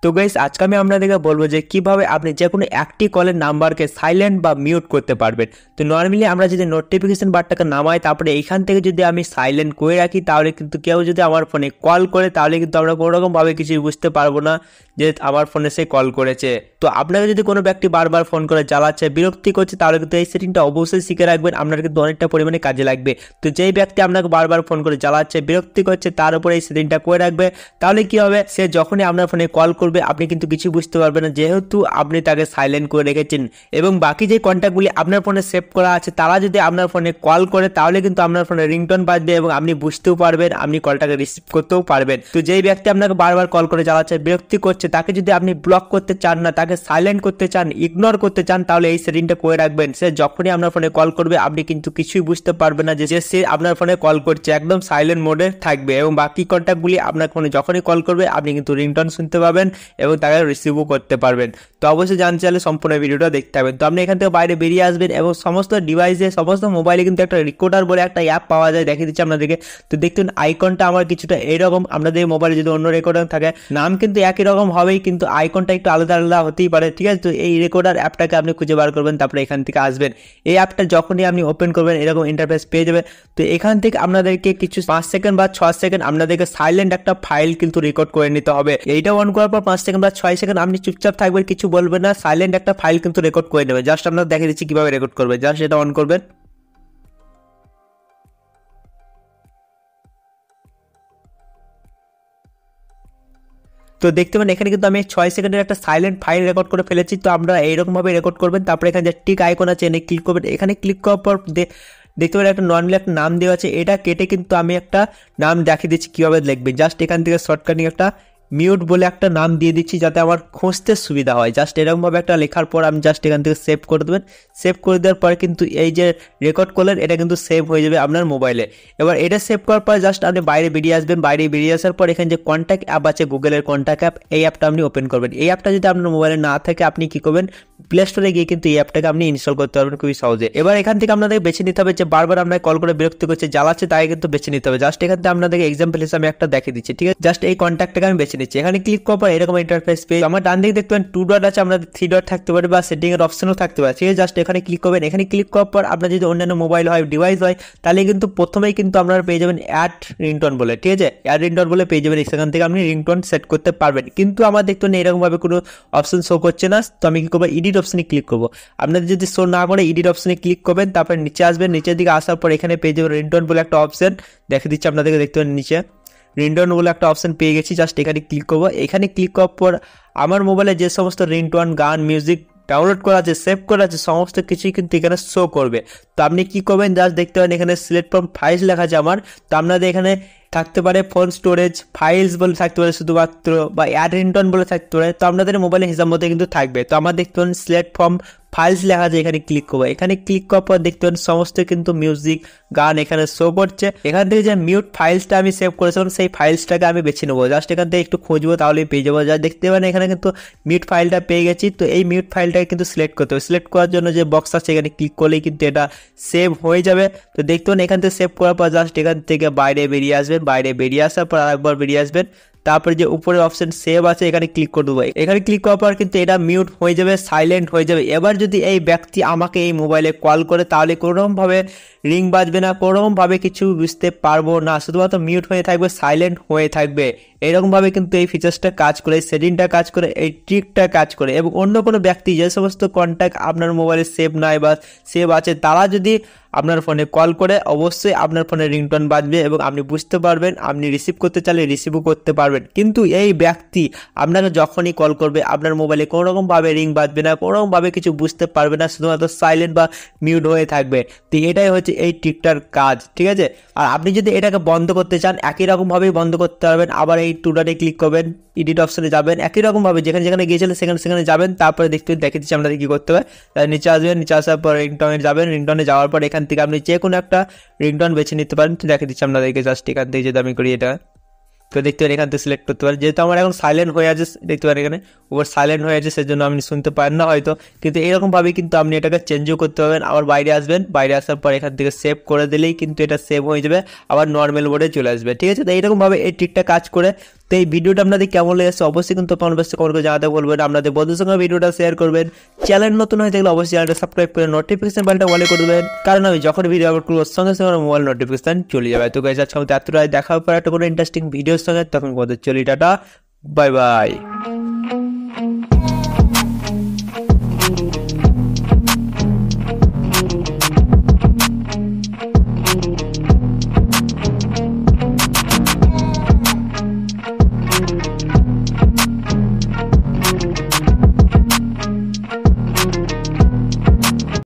তো গাইস আজকে আমি আপনাদেরকে বলবো যে কিভাবে আপনি যে কোনো একটি কলের নাম্বারকে সাইলেন্ট বা মিউট করতে পারবেন। তো নর্মালি আমরা যদি নোটিফিকেশন বারটাকে নামাই তারপরে এইখান থেকে যদি আমি সাইলেন্ট করে রাখি তাহলে কিন্তু কেউ যদি আমার ফোনে কল করে তাহলে কিন্তু আমরা কোনো রকমভাবে কিছুই বুঝতে পারবো না যে আমার ফোনে সে কল করেছে। তো আপনাকে যদি কোনো ব্যক্তি বারবার ফোন করে জ্বালাচ্ছে বিরক্তি করছে তাহলে কিন্তু এই সেটিংটা অবশ্যই শিখে রাখবেন, আপনার কিন্তু অনেকটা পরিমাণে কাজে লাগবে। তো যেই ব্যক্তি আপনাকে বারবার ফোন করে জ্বালাচ্ছে বিরক্তি করছে তার উপরে এই সেটিংটা করে রাখবে, তাহলে কি হবে সে যখনই আপনার ফোনে কল করবে আপনি কিন্তু কিছু বুঝতে পারবেন না যেহেতু আপনি তাকে সাইলেন্ট করে রেখেছেন। এবং বাকি যে কন্ট্যাক্টগুলি আপনার ফোনে সেভ করা আছে তারা যদি আপনার ফোনে কল করে তাহলে কিন্তু আপনার ফোনে রিংটোন বাজবে এবং আপনি বুঝতেও পারবেন, আপনি কলটাকে রিসিভ করতেও পারবেন। তো যেই ব্যক্তি আপনাকে বারবার কল করে জ্বালাচ্ছে বিরক্তি করছে তাকে যদি আপনি ব্লক করতে চান না, তাকে সাইলেন্ট করতে চান, ইগনোর করতে চান, তাহলে এই সেটিংটা করে রাখবেন। সে যখনই আপনার ফোনে কল করবে আপনি কিন্তু কিছুই বুঝতে পারবেন না যে সে আপনার ফোনে কল করছে, একদম সাইলেন্ট মোডে থাকবে এবং বাকি কন্ট্যাক্টগুলি আপনার ফোনে যখনই কল করবে আপনি কিন্তু রিংটোন শুনতে পাবেন এবং তাকে রিসিভও করতে পারবেন। তো অবশ্যই জানতে চাইলে সম্পূর্ণ ভিডিওটা দেখতে হবে। তো আপনি এখান থেকে বাইরে বেরিয়ে আসবেন এবং সমস্ত ডিভাইসে সমস্ত মোবাইলে কিন্তু একটা রেকর্ডার বলে একটা অ্যাপ পাওয়া যায়, দেখিয়ে দিচ্ছি আপনাদেরকে। তো দেখুন আইকনটা আমার কিছুটা এইরকম, আপনাদের মোবাইলে যদি অন্য রেকর্ডার থাকে নাম কিন্তু একই রকম হবেই কিন্তু আইকনটা একটু আলাদা আলাদা হতেই পারে, ঠিক আছে। তো এই রেকর্ডার অ্যাপটাকে আপনি খুঁজে বার করবেন, তারপরে এখান থেকে আসবেন। এই অ্যাপটা যখনই আপনি ওপেন করবেন এরকম ইন্টারফেস পেয়ে যাবে। তো এখান থেকে আপনাদেরকে কিছু 5 সেকেন্ড বা 6 সেকেন্ড আপনাদেরকে সাইলেন্ট একটা ফাইল কিন্তু রেকর্ড করে নিতে হবে। এইটা অন করার পর 5 সেকেন্ড বা 6 সেকেন্ড আপনি চুপচাপ থাকবেন, কিছু বলবেন না, সাইলেন্ট একটা ফাইল কিন্তু রেকর্ড করে নেবেন। জাস্ট আপনারা দেখে দিচ্ছি কিভাবে রেকর্ড করবেন। জাস্ট এটা অন করবেন। তো দেখতে পাবেন এখানে কিন্তু আমি 6 সেকেন্ডের একটা সাইলেন্ট ফাইল রেকর্ড করে ফেলেছি। তো আমরা এইরকম ভাবে রেকর্ড করবেন। তারপরে এখানে যে টিক আইকন আছে এনে ক্লিক করবেন। এখানে ক্লিক করার পর দেখতে পাবেন একটা নর্মালি একটা নাম দেওয়া আছে, এটা কেটে কিন্তু আমি একটা নাম দেখিয়ে দিচ্ছি কিভাবে লিখবেন। জাস্ট এখান থেকে শর্টকাটিং একটা মিউট বলে একটা নাম দিয়ে দিচ্ছি যাতে আমার খুঁজতে সুবিধা হয়। জাস্ট এরকমভাবে একটা লেখার পর আমি জাস্ট এখান থেকে সেভ করে দেবেন। সেভ করে দেওয়ার পর কিন্তু এই যে রেকর্ড করলেন এটা কিন্তু সেভ হয়ে যাবে আপনার মোবাইলে। এবার এটা সেভ করার পর জাস্ট আপনি বাইরে বেরিয়ে আসবেন। বাইরে বেরিয়ে আসার পর এখানে যে কন্ট্যাক্ট অ্যাপ আছে গুগলের কন্ট্যাক্ট অ্যাপ, এই অ্যাপটা আপনি ওপেন করবেন। এই অ্যাপটা যদি আপনার মোবাইলে না থাকে আপনি কি করবেন, প্লে স্টোরে গিয়ে কিন্তু এই অ্যাপটাকে আপনি ইনস্টল করতে পারবেন খুবই সহজে। এবার এখান থেকে আপনাদের বেছে নিতে হবে যে বারবার আপনাকে কল করে বিরক্তি করছে জ্বালাচ্ছে তাই কিন্তু বেছে নিতে হবে। জাস্ট এখান থেকে আপনাদেরকে এক্সাম্পল হিসেবে একটা দেখিয়ে দিচ্ছি, ঠিক আছে। জাস্ট এই কন্ট্যাক্টটাকে আমি বেছে নিচ্ছি। এখানে ক্লিক করার পর এরকম ইন্টারফেস পেজ আমার ডান দিকে দেখতে পাবেন 2 ডট আছে, আপনাদের 3 ডট থাকতে পারে বা সেটিং এর অপশনও থাকতে পারে, ঠিক আছে। জাস্ট এখানে ক্লিক করবেন। এখানে ক্লিক করার পর আপনার যদি অন্যান্য মোবাইল হয় ডিভাইস হয় তাহলে কিন্তু প্রথমেই কিন্তু আপনারা পেয়ে যাবেন অ্যাড রিংটোন বলে, ঠিক আছে। অ্যাড রিংটোন বলে পেয়ে যাবেন, সেখান থেকে আপনি রিংটোন সেট করতে পারবেন। কিন্তু আমার দেখতে পাবেন এরকম ভাবে কোনো অপশন শো করছে না। তো আমি কি করবো, এডিট অপশনে ক্লিক করবো। আপনাদের যদি শো না করে এডিট অপশনে ক্লিক করবেন, তারপর নিচে আসবেন। নিচের দিকে আসার পর এখানে পেয়ে যাবেন রিংটোন বলে একটা অপশন, দেখে দিচ্ছি আপনাদেরকে, দেখতে পাবেন নিচে রিংটোন বলে একটা অপশন পেয়ে গেছি। জাস্ট এখানে ক্লিক করবো। এখানে ক্লিক করার পর আমার মোবাইলে যে সমস্ত রিংটোন গান মিউজিক ডাউনলোড করা আছে সেভ করা আছে সমস্ত কিছুই কিন্তু এখানে শো করবে। তো আপনি কি করবেন, জাস্ট দেখতে পাবেন এখানে সিলেক্ট ফ্রম ফাইলস লেখা আছে আমার। তো আপনাদের এখানে থাকতে পারে ফোন স্টোরেজ ফাইলস বলে থাকতে পারে শুধুমাত্র, বা অ্যাড রিংটোন বলে থাকতে পারে। তো আপনাদের মোবাইলের হিসাব মধ্যে কিন্তু থাকবে। তো আমার দেখতে পাবেন সিলেক্ট ফ্রম ফাইলস লেখা আছে, এখানে ক্লিক করবো। এখানে ক্লিক করার পর দেখতে পাবেন সমস্ত কিন্তু মিউজিক গান এখানে শো করছে। এখান থেকে যে মিউট ফাইলসটা আমি সেভ করেছিলাম সেই ফাইলসটাকে আমি বেছে নেবো। জাস্ট এখান থেকে একটু খুঁজবো তাহলে পেয়ে যাবো। যা দেখতে পাবেন এখানে কিন্তু মিউট ফাইলটা পেয়ে গেছি। তো এই মিউট ফাইলটাকে কিন্তু সিলেক্ট করতে হবে। সিলেক্ট করার জন্য যে বক্স আছে এখানে ক্লিক করলেই কিন্তু এটা সেভ হয়ে যাবে। তো দেখতে পাবেন এখান থেকে সেভ করার পর জাস্ট এখান থেকে বাইরে বেরিয়ে আসবেন। বাইরে বেরিয়ে আসার পর আরেকবার বেরিয়ে আসবেন। তারপরে যে উপরের অপশন সেভ আছে এখানে ক্লিক করে দেবো। এখানে ক্লিক করার পর কিন্তু এটা মিউট হয়ে যাবে, সাইলেন্ট হয়ে যাবে। এবার যদি এই ব্যক্তি আমাকে এই মোবাইলে কল করে তাহলে কোনোরকমভাবে রিং বাজবে না, কোনোরকমভাবে কিছু বুঝতে পারবো না, শুধুমাত্র মিউট হয়ে থাকবে, সাইলেন্ট হয়ে থাকবে। এরকমভাবে কিন্তু এই ফিচার্সটা কাজ করে, সেটিংটা কাজ করে, এই ট্রিকটা কাজ করে। এবং অন্য কোনো ব্যক্তি যে সমস্ত কন্ট্যাক্ট আপনার মোবাইলে সেভ নাই বা সেভ আছে তারা যদি আপনার ফোনে কল করে অবশ্যই আপনার ফোনে রিংটোন বাজবে এবং আপনি বুঝতে পারবেন, আপনি রিসিভ করতে চাইলে রিসিভও করতে পারবেন। কিন্তু এই ব্যক্তি আপনাকে যখনই কল করবে আপনার মোবাইলে কোনো রকমভাবে রিং বাজবে না, কোনো রকমভাবে কিছু বুঝতে পারবে না, শুধুমাত্র সাইলেন্ট বা মিউট হয়ে থাকবে। তো এটাই হচ্ছে এই ট্রিকটার কাজ, ঠিক আছে। আর আপনি যদি এটাকে বন্ধ করতে চান একই রকমভাবেই বন্ধ করতে পারবেন। আবার এই 2 ডটে ক্লিক করবেন, এডিট অপশনে যাবেন, একই রকমভাবে যেখানে যেখানে গিয়েছিলেন সেখানে যাবেন। তারপরে দেখে দিচ্ছি আপনাদের কি করতে হবে। নিচে আসবেন, নিচে আসার পর রিংটোনে যাবেন। রিংটোনে যাওয়ার পর এখান থেকে আপনি যে কোনো একটা রিংটোন বেছে নিতে পারেন। দেখে দিচ্ছি আপনাদেরকে। জাস্ট এখান থেকে যদি আমি করি এটা, তো দেখতে পারেন এখান থেকে সিলেক্ট করতে পারেন। যেহেতু আমার এখন সাইলেন্ট হয়ে আছে, দেখতে পারেন এখানে উপর সাইলেন্ট হয়ে আছে, সেজন্য আপনি শুনতে পারেন না হয়তো। কিন্তু এরকমভাবে কিন্তু আপনি এটাকে চেঞ্জও করতে পারবেন। আবার বাইরে আসবেন, বাইরে আসার পর এখান থেকে সেভ করে দিলেই কিন্তু এটা সেভ হয়ে যাবে, আবার নর্মাল মোডে চলে আসবে, ঠিক আছে। তো এইরকমভাবে এই ট্রিকটা কাজ করে। তো তো এই ভিডিওটা আপনাদের কেমন লেগেছে অবশ্যই কিন্তু কমেন্ট বক্সে কমেন্ট করে জানাতে বলবেন, আপনাদের বন্ধুদের সঙ্গে ভিডিওটা শেয়ার করবেন, চ্যানেল নতুন হয়ে থাকলে অবশ্যই চ্যানেলটা সাবস্ক্রাইব করে নোটিফিকেশন বেলটা অলে করে দেবেন, কারণ আমি যখন ভিডিও আপলোড করবো সঙ্গে সঙ্গে আমার মোবাইল নোটিফিকেশন চলে যাবে। তো গাইস আজকে আমাদের এতটাই, দেখা হবে একটা কোনো ইন্টারেস্টিং ভিডিওর সঙ্গে, তখন বলতে চলি টাটা, বাই বাই।